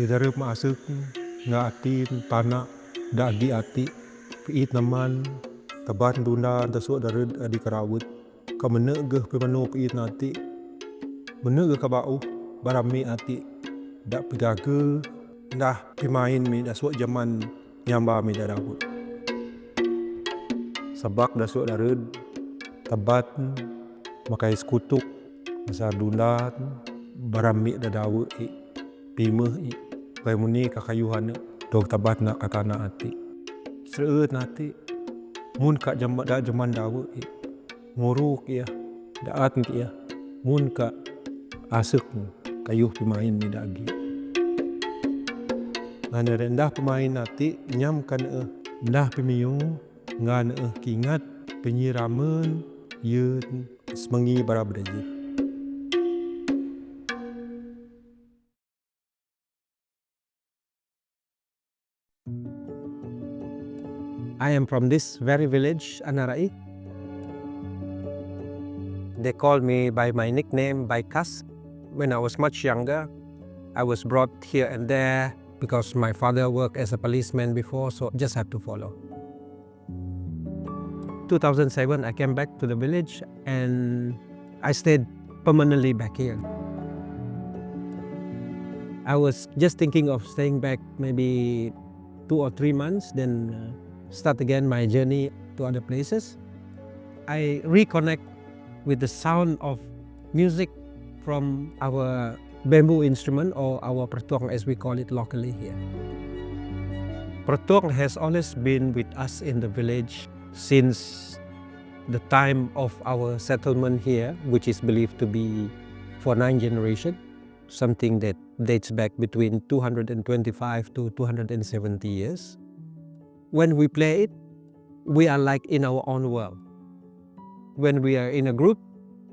Idarep maasuk nga ati tanah dagi ati piit naman tabat duna tasuk dared adi karawut kamene geh pemanu piit nati mene geh kabau barami ati dak pigaga dah pimain mi dasuk zaman nyamba mi darawut sabak dasuk dared tabat makai skutuk masa dundat barami dadawut pimeh pai muni kakayuhan dog tabat nak katana ati sreut nati mun ka zaman dawe nguruk ya daat ya mun ka asuk kayuh pemain mi dagi ngana rendah pemain nati nyam kan ndah pemiyung ngan kingat penyiramen yeun semengi bara Bidayuh. I am from this very village, Anarai. They call me by my nickname, by Kas. When I was much younger, I was brought here and there because my father worked as a policeman before, so just had to follow. 2007, I came back to the village and I stayed permanently back here. I was just thinking of staying back maybe 2 or 3 months, then start again my journey to other places. I reconnect with the sound of music from our bamboo instrument or our Pratuokng as we call it locally here. Pratuokng has always been with us in the village since the time of our settlement here, which is believed to be for 9 generations, something that dates back between 225 to 270 years. When we play it, we are like in our own world. When we are in a group,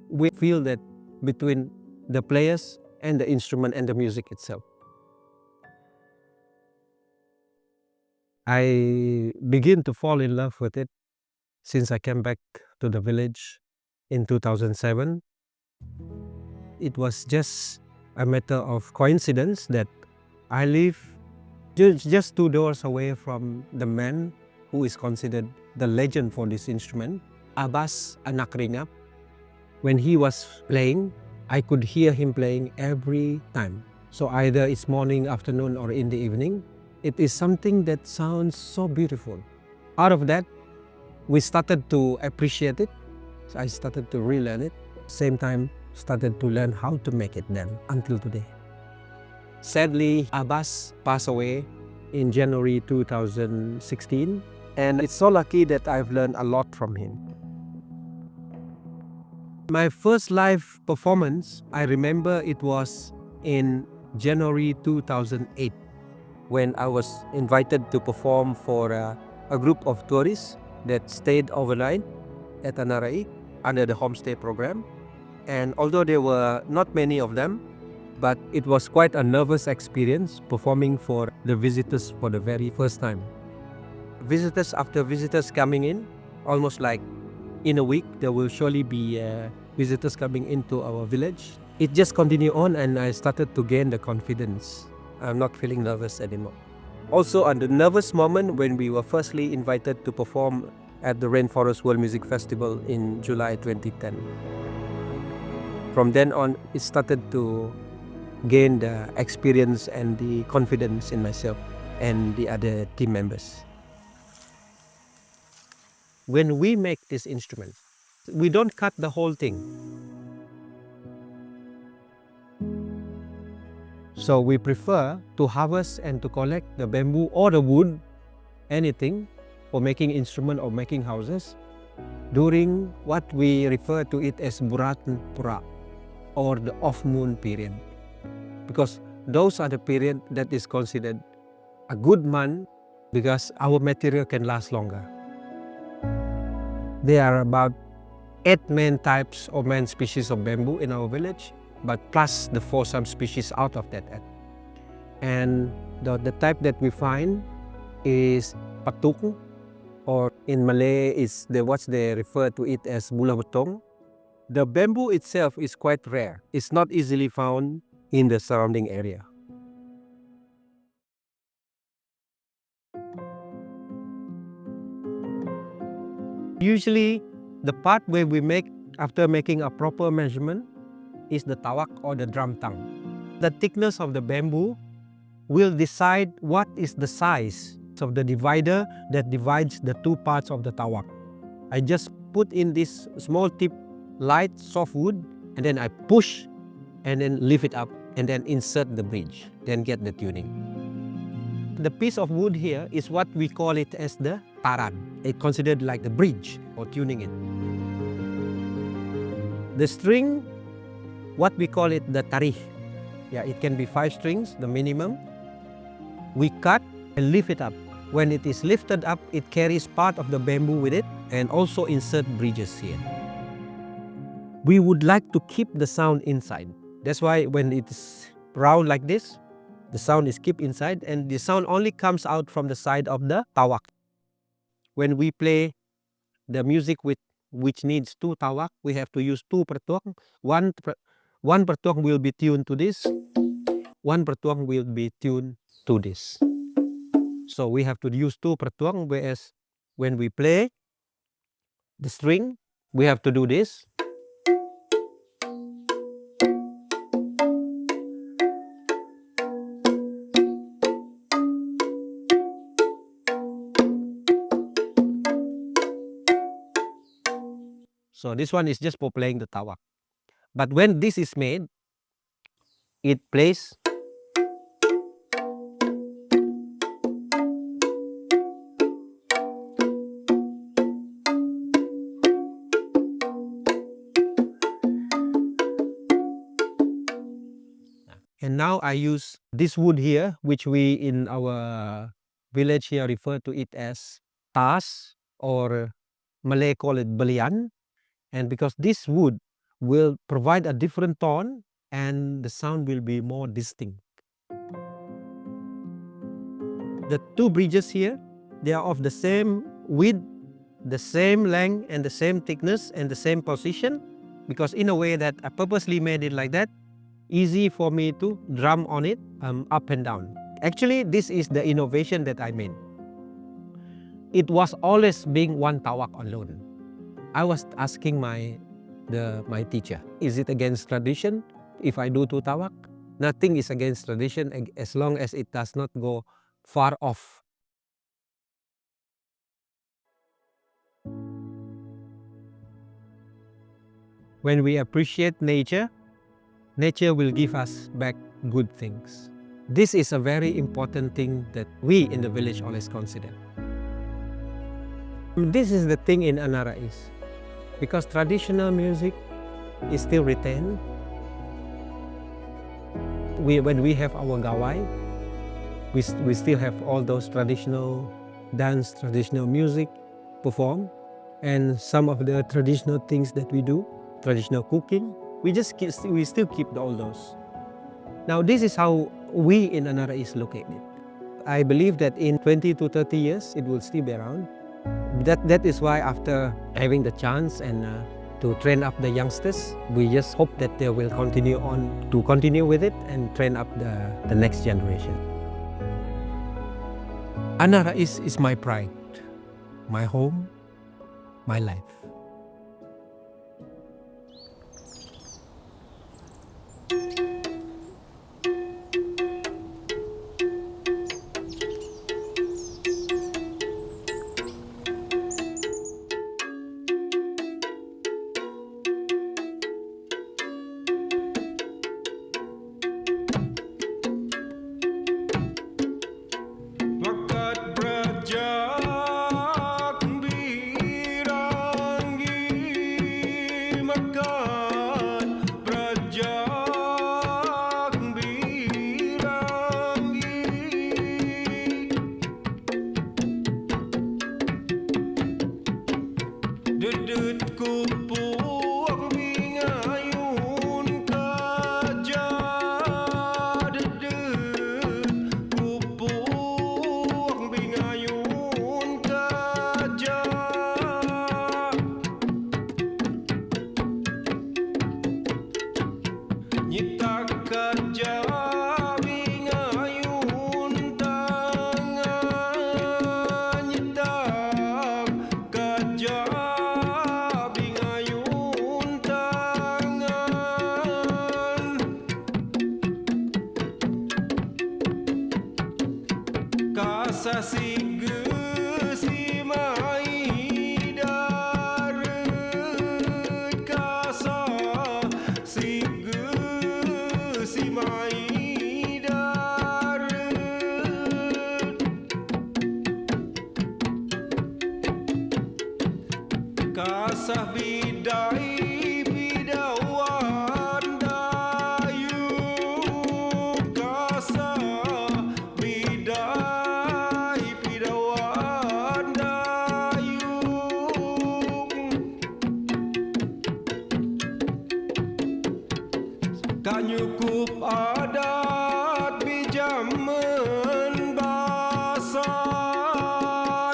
we feel that between the players and the instrument and the music itself. I begin to fall in love with it since I came back to the village in 2007. It was just a matter of coincidence that I live just 2 doors away from the man who is considered the legend for this instrument, Abbas Anakringap. When he was playing, I could hear him playing every time. So either it's morning, afternoon, or in the evening. It is something that sounds so beautiful. Out of that, we started to appreciate it. So I started to relearn it. Same time, started to learn how to make it then until today. Sadly, Abbas passed away in January 2016, and it's so lucky that I've learned a lot from him. My first live performance, I remember it was in January 2008 when I was invited to perform for a group of tourists that stayed overnight at Anarai under the homestay program. And although there were not many of them, but it was quite a nervous experience performing for the visitors for the very first time. Visitors after visitors coming in, almost like in a week, there will surely be visitors coming into our village. It just continued on and I started to gain the confidence. I'm not feeling nervous anymore. Also, on the nervous moment when we were firstly invited to perform at the Rainforest World Music Festival in July 2010. From then on, it started to gain the experience and the confidence in myself and the other team members. When we make this instrument, we don't cut the whole thing. So we prefer to harvest and to collect the bamboo or the wood, anything, for making instrument or making houses during what we refer to it as Buratan Pura or the off-moon period. Because those are the period that is considered a good month because our material can last longer. There are about 8 main types or main species of bamboo in our village, but plus the 4 subspecies out of that 8. And the type that we find is Pratuokng, or in Malay is what they refer to it as Butong. The bamboo itself is quite rare. It's not easily found in the surrounding area. Usually, the part where we make after making a proper measurement is the tawak or the drum tongue. The thickness of the bamboo will decide what is the size of the divider that divides the two parts of the tawak. I just put in this small tip, light soft wood, and then I push and then lift it up and then insert the bridge, then get the tuning. The piece of wood here is what we call it as the taran. It's considered like the bridge or tuning it. The string, what we call it the tarih. Yeah, it can be 5 strings, the minimum. We cut and lift it up. When it is lifted up, it carries part of the bamboo with it and also insert bridges here. We would like to keep the sound inside. That's why when it is round like this, the sound is kept inside and the sound only comes out from the side of the tawak. When we play the music which needs 2 tawak, we have to use 2 pratuokng. One pratuokng will be tuned to this, one pratuokng will be tuned to this. So we have to use 2 pratuokng, whereas when we play the string, we have to do this. So this one is just for playing the tawak. But when this is made, it plays. And now I use this wood here, which we in our village here refer to it as tas, or Malay call it balian. And because this wood will provide a different tone and the sound will be more distinct. The 2 bridges here, they are of the same width, the same length and the same thickness and the same position, because in a way that I purposely made it like that, easy for me to drum on it up and down. Actually, this is the innovation that I made. It was always being 1 tawak alone. I was asking my teacher, is it against tradition if I do 2 tawak? Nothing is against tradition as long as it does not go far off. When we appreciate nature, nature will give us back good things. This is a very important thing that we in the village always consider. This is the thing in Anarais, because traditional music is still retained. When we have our gawai, we still have all those traditional dance, traditional music performed, and some of the traditional things that we do, traditional cooking, we still keep all those. Now this is how we in Anarais look at it. I believe that in 20 to 30 years it will still be around. That is why after having the chance and to train up the youngsters, we just hope that they will continue with it and train up the next generation. Anarais is my pride, my home, my life. Gajah kasah bidai Padawan dayuh, kasah bidai Padawan dayuh. Tak nyukup adat bijaman bahasa,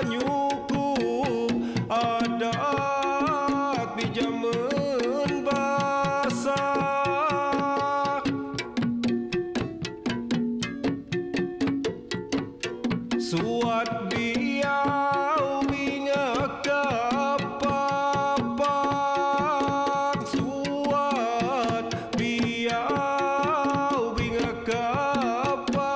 nyukup adat bijaman bahasa. Suat biau binga kapapang, suat biau binga kapapang.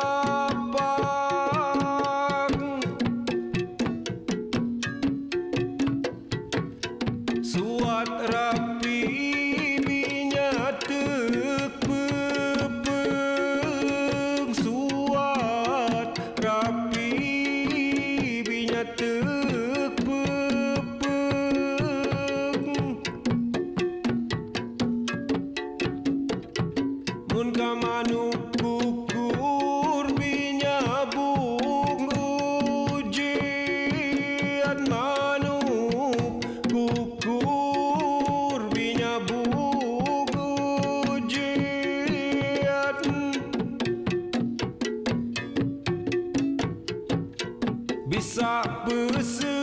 Suat rapi binya tekpepeng, suat rapi binya tekpepeng. Mun kamanu kukur binya bung ujian, manu kukur binya bung ujian. Bisa besar